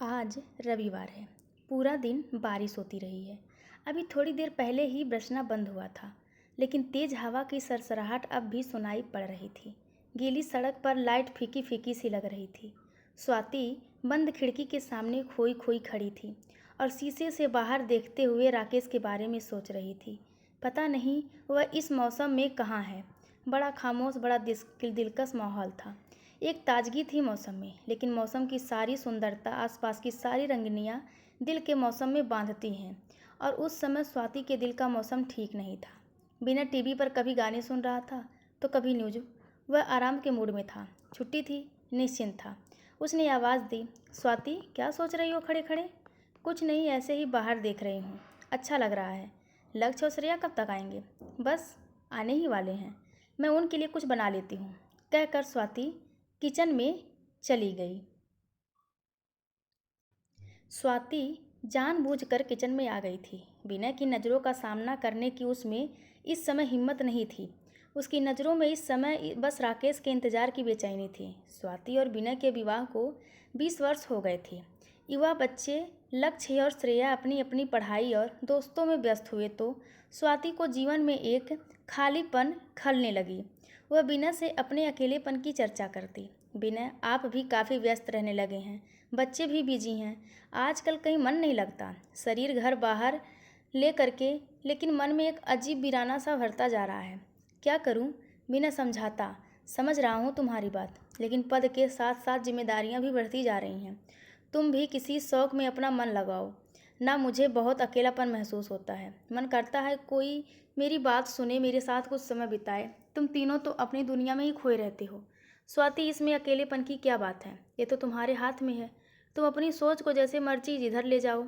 आज रविवार है। पूरा दिन बारिश होती रही है। अभी थोड़ी देर पहले ही बरसना बंद हुआ था, लेकिन तेज हवा की सरसराहट अब भी सुनाई पड़ रही थी। गीली सड़क पर लाइट फीकी फीकी सी लग रही थी। स्वाति बंद खिड़की के सामने खोई खोई खड़ी थी और शीशे से बाहर देखते हुए राकेश के बारे में सोच रही थी। पता नहीं वह इस मौसम में कहाँ है। बड़ा खामोश, बड़ा दिलकश माहौल था। एक ताजगी थी मौसम में, लेकिन मौसम की सारी सुंदरता, आसपास की सारी रंगनियाँ दिल के मौसम में बांधती हैं। और उस समय स्वाति के दिल का मौसम ठीक नहीं था। बिना टीवी पर कभी गाने सुन रहा था तो कभी न्यूज। वह आराम के मूड में था। छुट्टी थी, निश्चिंत था। उसने आवाज़ दी, स्वाति क्या सोच रही हो खड़े खड़े? कुछ नहीं, ऐसे ही बाहर देख रही हूँ। अच्छा लग रहा है। लक्ष्य और श्रेया कब तक आएंगे? बस आने ही वाले हैं। मैं उनके लिए कुछ बना लेती हूँ, कहकर स्वाति किचन में चली गई। स्वाति जानबूझकर किचन में आ गई थी। विनय की नज़रों का सामना करने की उसमें इस समय हिम्मत नहीं थी। उसकी नज़रों में इस समय बस राकेश के इंतजार की बेचैनी थी। स्वाति और विनय के विवाह को 20 वर्ष हो गए थे। युवा बच्चे लक्ष्य और श्रेया अपनी अपनी पढ़ाई और दोस्तों में व्यस्त हुए तो स्वाति को जीवन में एक खालीपन खलने लगी। वह विनय से अपने अकेलेपन की चर्चा करती। विनय, आप भी काफ़ी व्यस्त रहने लगे हैं, बच्चे भी बिजी हैं, आजकल कहीं मन नहीं लगता। शरीर घर बाहर ले करके, लेकिन मन में एक अजीब वीराना सा भरता जा रहा है। क्या करूं? बिना समझाता। समझ रहा हूं तुम्हारी बात, लेकिन पद के साथ साथ जिम्मेदारियां भी बढ़ती जा रही हैं। तुम भी किसी शौक़ में अपना मन लगाओ ना। मुझे बहुत अकेलापन महसूस होता है। मन करता है कोई मेरी बात सुने, मेरे साथ कुछ समय बिताए। तुम तीनों तो अपनी दुनिया में ही खोए रहते हो। स्वाति, इसमें अकेलेपन की क्या बात है? ये तो तुम्हारे हाथ में है। तुम अपनी सोच को जैसे मर्जी जिधर ले जाओ।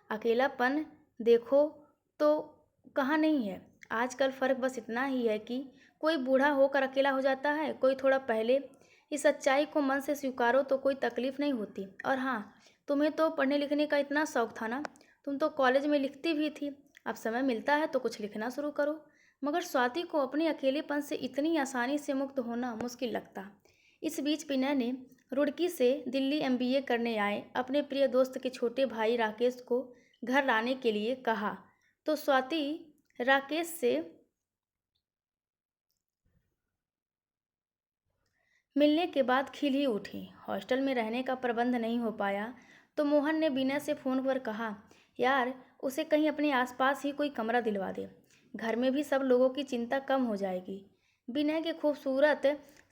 अकेलापन देखो तो कहाँ नहीं है। आजकल फ़र्क बस इतना ही है कि कोई बूढ़ा होकर अकेला हो जाता है, कोई थोड़ा पहले। इस सच्चाई को मन से स्वीकारो तो कोई तकलीफ़ नहीं होती। और हाँ, तुम्हें तो पढ़ने लिखने का इतना शौक़ था ना, तुम तो कॉलेज में लिखती भी थी। अब समय मिलता है तो कुछ लिखना शुरू करो। मगर स्वाति को अपने अकेलेपन से इतनी आसानी से मुक्त होना मुश्किल लगता। इस बीच विनय ने रुड़की से दिल्ली एमबीए करने आए अपने प्रिय दोस्त के छोटे भाई राकेश को घर लाने के लिए कहा तो स्वाति राकेश से मिलने के बाद खिल ही उठी। हॉस्टल में रहने का प्रबंध नहीं हो पाया तो मोहन ने विनय से फ़ोन पर कहा, यार उसे कहीं अपने आसपास ही कोई कमरा दिलवा दे। घर में भी सब लोगों की चिंता कम हो जाएगी। विनय के खूबसूरत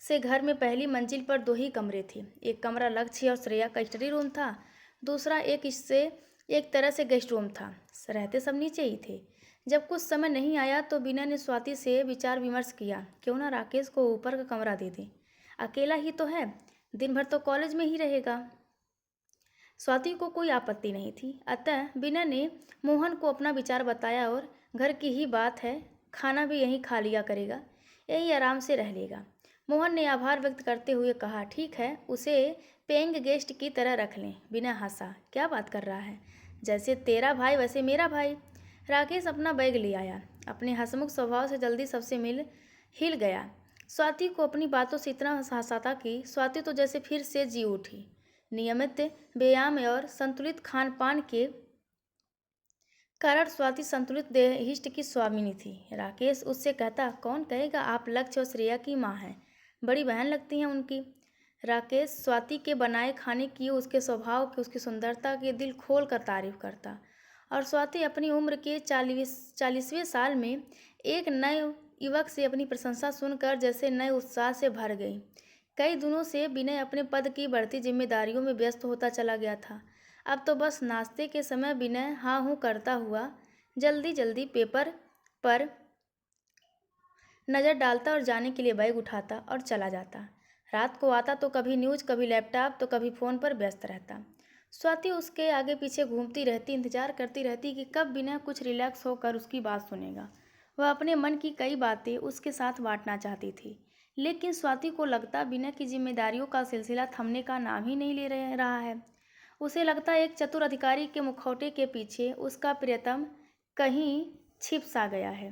से घर में पहली मंजिल पर 2 ही कमरे थे। एक कमरा लक्ष्य और श्रेया का स्टडी रूम था, दूसरा एक तरह से गेस्ट रूम था। रहते सब नीचे ही थे। जब कुछ समय नहीं आया तो विनय ने स्वाति से विचार विमर्श किया, क्यों ना राकेश को ऊपर का कमरा दे दें। अकेला ही तो है, दिन भर तो कॉलेज में ही रहेगा। स्वाति को कोई आपत्ति नहीं थी। अतः विनय ने मोहन को अपना विचार बताया और घर की ही बात है, खाना भी यहीं खा लिया करेगा, यही आराम से रह लेगा। मोहन ने आभार व्यक्त करते हुए कहा, ठीक है, उसे पेइंग गेस्ट की तरह रख लें। विनय हंसा, क्या बात कर रहा है? जैसे तेरा भाई वैसे मेरा भाई। राकेश अपना बैग ले आया। अपने हंसमुख स्वभाव से जल्दी सबसे हिल गया। स्वाति को अपनी बातों से इतना हंसाता कि स्वाति तो जैसे फिर से जी उठी। नियमित व्यायाम और संतुलित खान पान के कारण स्वाति संतुलित देहिष्ट की स्वामिनी थी। राकेश उससे कहता, कौन कहेगा आप लक्ष्य और श्रेया की माँ हैं, बड़ी बहन लगती हैं उनकी। राकेश स्वाति के बनाए खाने की, उसके स्वभाव की, उसकी सुंदरता की दिल खोल कर तारीफ करता। और स्वाति अपनी उम्र के 40वें साल में एक नए युवक से अपनी प्रशंसा सुनकर जैसे नए उत्साह से भर गई। कई दिनों से विनय अपने पद की बढ़ती जिम्मेदारियों में व्यस्त होता चला गया था। अब तो बस नाश्ते के समय विनय हाँ हूँ करता हुआ जल्दी जल्दी पेपर पर नज़र डालता और जाने के लिए बैग उठाता और चला जाता। रात को आता तो कभी न्यूज़, कभी लैपटॉप, तो कभी फ़ोन पर व्यस्त रहता। स्वाति उसके आगे पीछे घूमती रहती, इंतजार करती रहती कि कब विनय कुछ रिलैक्स होकर उसकी बात सुनेगा। वह अपने मन की कई बातें उसके साथ बांटना चाहती थी, लेकिन स्वाति को लगता विनय की जिम्मेदारियों का सिलसिला थमने का नाम ही नहीं ले रहा है। उसे लगता एक चतुर अधिकारी के मुखौटे के पीछे उसका प्रियतम कहीं छिप सा गया है।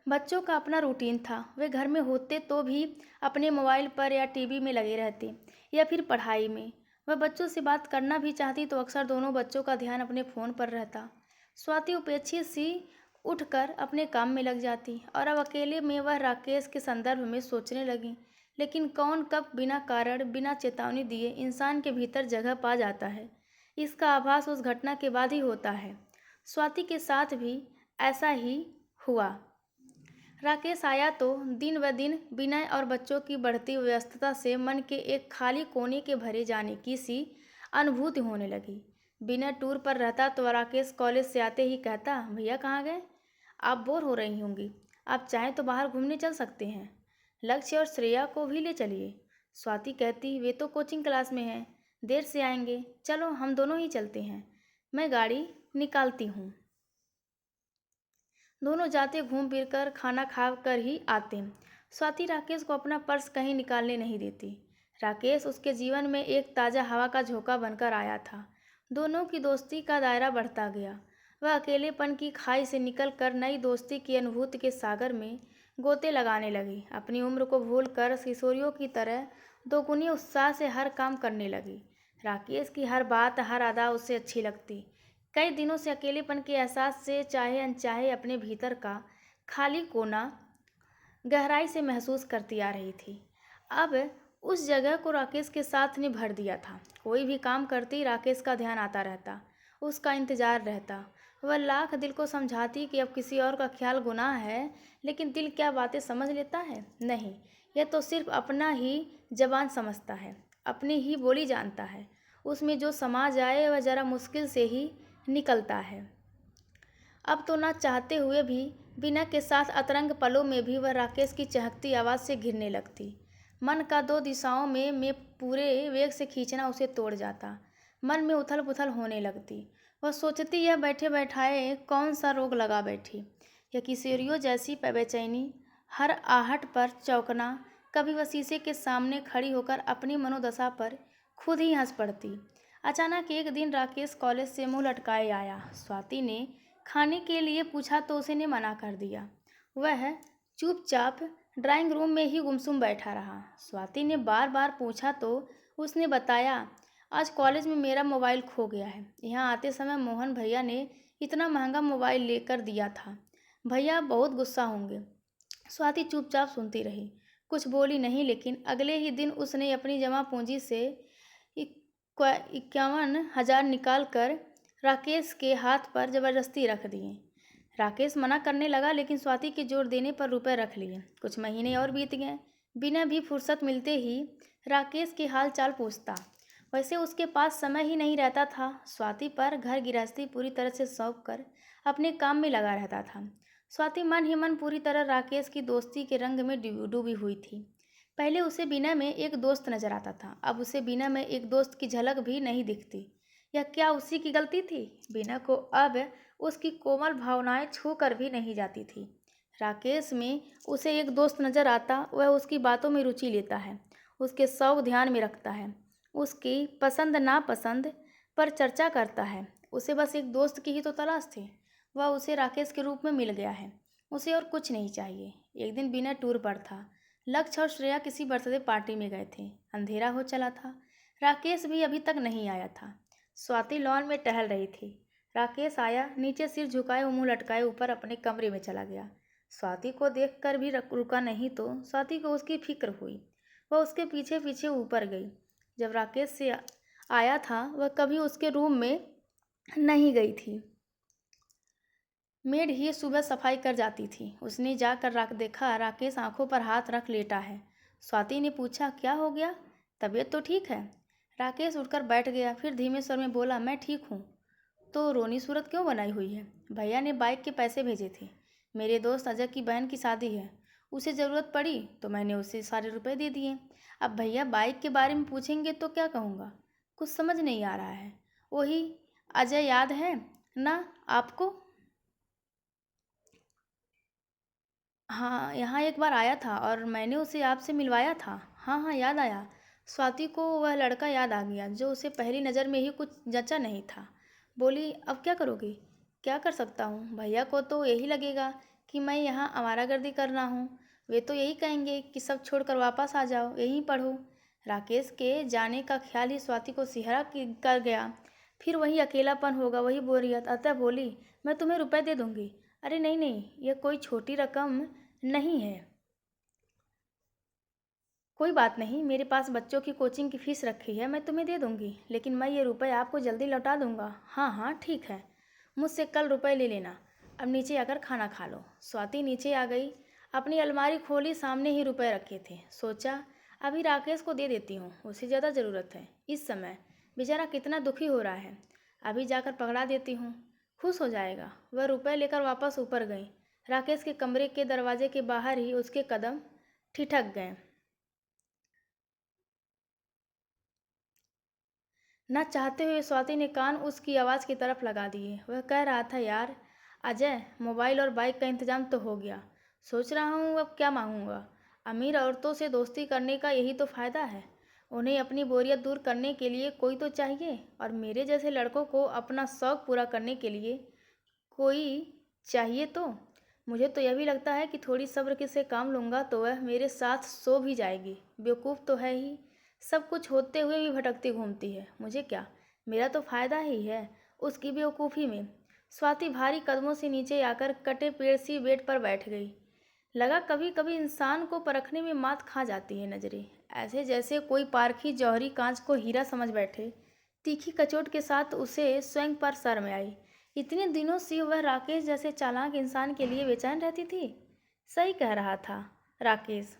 बच्चों का अपना रूटीन था। वे घर में होते तो भी अपने मोबाइल पर या टीवी में लगे रहते, या फिर पढ़ाई में। वह बच्चों से बात करना भी चाहती तो अक्सर दोनों बच्चों का ध्यान अपने फ़ोन पर रहता। स्वाति उपेक्षित सी उठकर अपने काम में लग जाती और अब अकेले में वह राकेश के संदर्भ में सोचने लगी। लेकिन कौन कब बिना कारण बिना चेतावनी दिए इंसान के भीतर जगह पा जाता है, इसका आभास उस घटना के बाद ही होता है। स्वाति के साथ भी ऐसा ही हुआ। राकेश आया तो दिन ब दिन विनय और बच्चों की बढ़ती व्यस्तता से मन के एक खाली कोने के भरे जाने की सी अनुभूति होने लगी। विनय टूर पर रहता तो राकेश कॉलेज से आते ही कहता, भैया कहाँ गए? आप बोर हो रही होंगी, आप चाहें तो बाहर घूमने चल सकते हैं। लक्ष्य और श्रेया को भी ले चलिए। स्वाति कहती, वे तो कोचिंग क्लास में हैं, देर से आएंगे, चलो हम दोनों ही चलते हैं, मैं गाड़ी निकालती हूँ। दोनों जाते घूम फिर कर खाना खा कर ही आते। स्वाति राकेश को अपना पर्स कहीं निकालने नहीं देती। राकेश उसके जीवन में एक ताज़ा हवा का झोंका बनकर आया था। दोनों की दोस्ती का दायरा बढ़ता गया। वह अकेलेपन की खाई से निकलकर नई दोस्ती की अनुभूति के सागर में गोते लगाने लगी। अपनी उम्र को भूलकर किशोरियों की तरह दोगुनी उत्साह से हर काम करने लगी। राकेश की हर बात हर अदा उसे अच्छी लगती। कई दिनों से अकेलेपन के एहसास से चाहे अनचाहे अपने भीतर का खाली कोना गहराई से महसूस करती आ रही थी। अब उस जगह को राकेश के साथ ने भर दिया था। कोई भी काम करती राकेश का ध्यान आता रहता, उसका इंतजार रहता। वह लाख दिल को समझाती कि अब किसी और का ख्याल गुनाह है, लेकिन दिल क्या बातें समझ लेता है? नहीं, यह तो सिर्फ अपना ही जबान समझता है, अपनी ही बोली जानता है। उसमें जो समा जाए वह जरा मुश्किल से ही निकलता है। अब तो ना चाहते हुए भी बिना के साथ अतरंग पलों में भी वह राकेश की चहकती आवाज़ से घिरने लगती। मन का दो दिशाओं में पूरे वेग से खींचना उसे तोड़ जाता। मन में उथल पुथल होने लगती। वह सोचती, यह बैठे बैठाए कौन सा रोग लगा बैठी। यह किशोरियों जैसी बेचैनी, हर आहट पर चौंकना। कभी वह शीशे के सामने खड़ी होकर अपनी मनोदशा पर खुद ही हंस पड़ती। अचानक एक दिन राकेश कॉलेज से मुंह लटकाए आया। स्वाति ने खाने के लिए पूछा तो उसे ने मना कर दिया। वह चुपचाप ड्राइंग रूम में ही गुमसुम बैठा रहा। स्वाति ने बार बार पूछा तो उसने बताया, आज कॉलेज में मेरा मोबाइल खो गया है। यहाँ आते समय मोहन भैया ने इतना महंगा मोबाइल लेकर दिया था, भैया बहुत गुस्सा होंगे। स्वाति चुपचाप सुनती रही, कुछ बोली नहीं। लेकिन अगले ही दिन उसने अपनी जमा पूंजी से 51,000 निकाल कर राकेश के हाथ पर जबरदस्ती रख दिए। राकेश मना करने लगा, लेकिन स्वाति के जोर देने पर रुपए रख लिए। कुछ महीने और बीत गए। बिना भी फुर्सत मिलते ही राकेश के हाल चाल पूछता। वैसे उसके पास समय ही नहीं रहता था। स्वाति पर घर गृहस्थी पूरी तरह से सौंप कर अपने काम में लगा रहता था। स्वाति मन ही मन पूरी तरह राकेश की दोस्ती के रंग में डूबी हुई थी। पहले उसे बिना में एक दोस्त नजर आता था, अब उसे बिना में एक दोस्त की झलक भी नहीं दिखती। यह क्या उसी की गलती थी? बिना को अब उसकी कोमल भावनाएं छू कर भी नहीं जाती थी। राकेश में उसे एक दोस्त नजर आता, वह उसकी बातों में रुचि लेता है, उसके शौक ध्यान में रखता है, उसकी पसंद नापसंद पर चर्चा करता है। उसे बस एक दोस्त की ही तो तलाश थी। वह उसे राकेश के रूप में मिल गया है। उसे और कुछ नहीं चाहिए। एक दिन बिना टूर पर था। लक्ष्य और श्रेया किसी बर्थडे पार्टी में गए थे। अंधेरा हो चला था। राकेश भी अभी तक नहीं आया था। स्वाति लॉन में टहल रही थी। राकेश आया, नीचे सिर झुकाए मुंह लटकाए ऊपर अपने कमरे में चला गया। स्वाति को देखकर भी रुका नहीं तो स्वाति को उसकी फिक्र हुई। वह उसके पीछे पीछे ऊपर गई। जब राकेश से आया था वह कभी उसके रूम में नहीं गई थी। मेड ही सुबह सफाई कर जाती थी। उसने जाकर देखा राकेश आंखों पर हाथ रख लेटा है। स्वाति ने पूछा, क्या हो गया? तबीयत तो ठीक है? राकेश उठकर बैठ गया, फिर धीमे स्वर में बोला, मैं ठीक हूँ। तो रोनी सूरत क्यों बनाई हुई है? भैया ने बाइक के पैसे भेजे थे। मेरे दोस्त अजय की बहन की शादी है, उसे ज़रूरत पड़ी तो मैंने उसे सारे रुपए दे दिए। अब भैया बाइक के बारे में पूछेंगे तो क्या कहूँगा? कुछ समझ नहीं आ रहा है। वही अजय याद है ना आपको? हाँ, यहाँ एक बार आया था और मैंने उसे आपसे मिलवाया था। हाँ हाँ, याद आया। स्वाति को वह लड़का याद आ गया जो उसे पहली नज़र में ही कुछ जचा नहीं था। बोली, अब क्या करोगी? क्या कर सकता हूँ? भैया को तो यही लगेगा कि मैं यहाँ आवारागर्दी कर रहा हूँ। वे तो यही कहेंगे कि सब छोड़कर वापस आ जाओ, यहीं पढ़ो। राकेश के जाने का ख्याल ही स्वाति को सिहरा कर गया। फिर वही अकेलापन होगा, वही बोरियत। अतः बोली, मैं तुम्हें रुपए दे दूंगी। अरे नहीं नहीं, यह कोई छोटी रकम नहीं है। कोई बात नहीं, मेरे पास बच्चों की कोचिंग की फीस रखी है, मैं तुम्हें दे दूंगी, लेकिन मैं ये रुपए आपको जल्दी लौटा दूंगा। हाँ हाँ ठीक है, मुझसे कल रुपए ले लेना। अब नीचे आकर खाना खा लो। स्वाति नीचे आ गई, अपनी अलमारी खोली, सामने ही रुपए रखे थे। सोचा अभी राकेश को दे देती हूँ, उसे ज़्यादा ज़रूरत है इस समय। बेचारा कितना दुखी हो रहा है, अभी जाकर पकड़ा देती हूँ, खुश हो जाएगा। वह रुपए लेकर वापस ऊपर गई। राकेश के कमरे के दरवाजे के बाहर ही उसके कदम ठिठक गए। न चाहते हुए स्वाति ने कान उसकी आवाज़ की तरफ लगा दिए। वह कह रहा था, यार अजय, मोबाइल और बाइक का इंतजाम तो हो गया, सोच रहा हूँ अब क्या मांगूंगा। अमीर औरतों से दोस्ती करने का यही तो फ़ायदा है, उन्हें अपनी बोरियत दूर करने के लिए कोई तो चाहिए, और मेरे जैसे लड़कों को अपना शौक़ पूरा करने के लिए कोई चाहिए। तो मुझे तो यह भी लगता है कि थोड़ी सब्र के से काम लूँगा तो वह मेरे साथ सो भी जाएगी। बेवकूफ़ तो है ही, सब कुछ होते हुए भी भटकती घूमती है। मुझे क्या, मेरा तो फ़ायदा ही है उसकी बेवकूफ़ी में। स्वाति भारी कदमों से नीचे आकर कटे पेड़ सी बेड पर बैठ गई। लगा कभी कभी इंसान को परखने में मात खा जाती है नज़रें, ऐसे जैसे कोई पारखी जौहरी कांच को हीरा समझ बैठे। तीखी कचोट के साथ उसे स्वयं पर शर्म आई। इतने दिनों से वह राकेश जैसे चालाक इंसान के लिए बेचैन रहती थी। सही कह रहा था राकेश,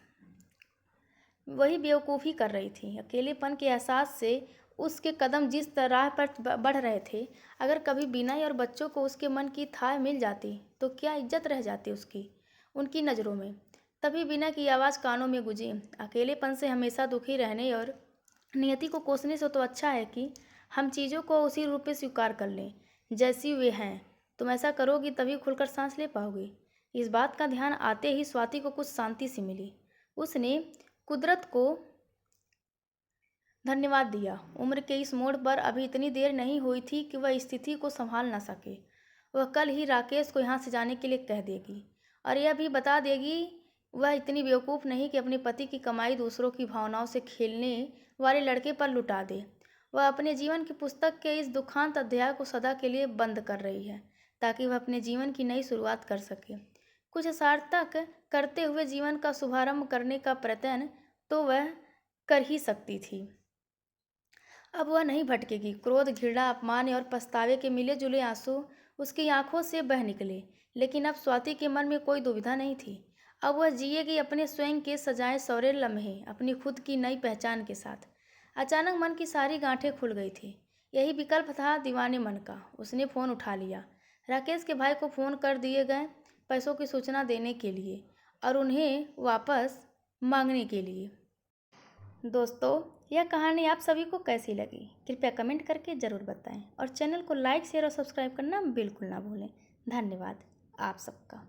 वही बेवकूफ़ी कर रही थी। अकेलेपन के एहसास से उसके कदम जिस राह पर बढ़ रहे थे, अगर कभी विनय और बच्चों को उसके मन की थाह मिल जाती तो क्या इज्जत रह जाती उसकी उनकी नज़रों में। तभी विनय की आवाज़ कानों में गूंजी, अकेलेपन से हमेशा दुखी रहने और नियति को कोसने से तो अच्छा है कि हम चीज़ों को उसी रूप में स्वीकार कर लें जैसी वे हैं। तुम ऐसा करोगी तभी खुलकर सांस ले पाओगी। इस बात का ध्यान आते ही स्वाति को कुछ शांति सी मिली। उसने कुदरत को धन्यवाद दिया। उम्र के इस मोड़ पर अभी इतनी देर नहीं हुई थी कि वह स्थिति को संभाल न सके। वह कल ही राकेश को यहाँ से जाने के लिए कह देगी, और यह भी बता देगी वह इतनी बेवकूफ़ नहीं कि अपने पति की कमाई दूसरों की भावनाओं से खेलने वाले लड़के पर लुटा दे। वह अपने जीवन की पुस्तक के इस दुखांत अध्याय को सदा के लिए बंद कर रही है, ताकि वह अपने जीवन की नई शुरुआत कर सके। कुछ सार्थक करते हुए जीवन का शुभारंभ करने का प्रयत्न तो वह कर ही सकती थी। अब वह नहीं भटकेगी। क्रोध, घृणा, अपमान और पछतावे के मिले जुले आंसू उसकी आंखों से बह निकले, लेकिन अब स्वाति के मन में कोई दुविधा नहीं थी। अब वह जिएगी अपने स्वयं के सजाए सवरे लम्हे, अपनी खुद की नई पहचान के साथ। अचानक मन की सारी गांठें खुल गई थी। यही विकल्प था दीवाने मन का। उसने फ़ोन उठा लिया। राकेश के भाई को फ़ोन कर दिए गए पैसों की सूचना देने के लिए और उन्हें वापस मांगने के लिए। दोस्तों, यह कहानी आप सभी को कैसी लगी कृपया कमेंट करके ज़रूर बताएं, और चैनल को लाइक शेयर और सब्सक्राइब करना बिल्कुल ना भूलें। धन्यवाद आप सबका।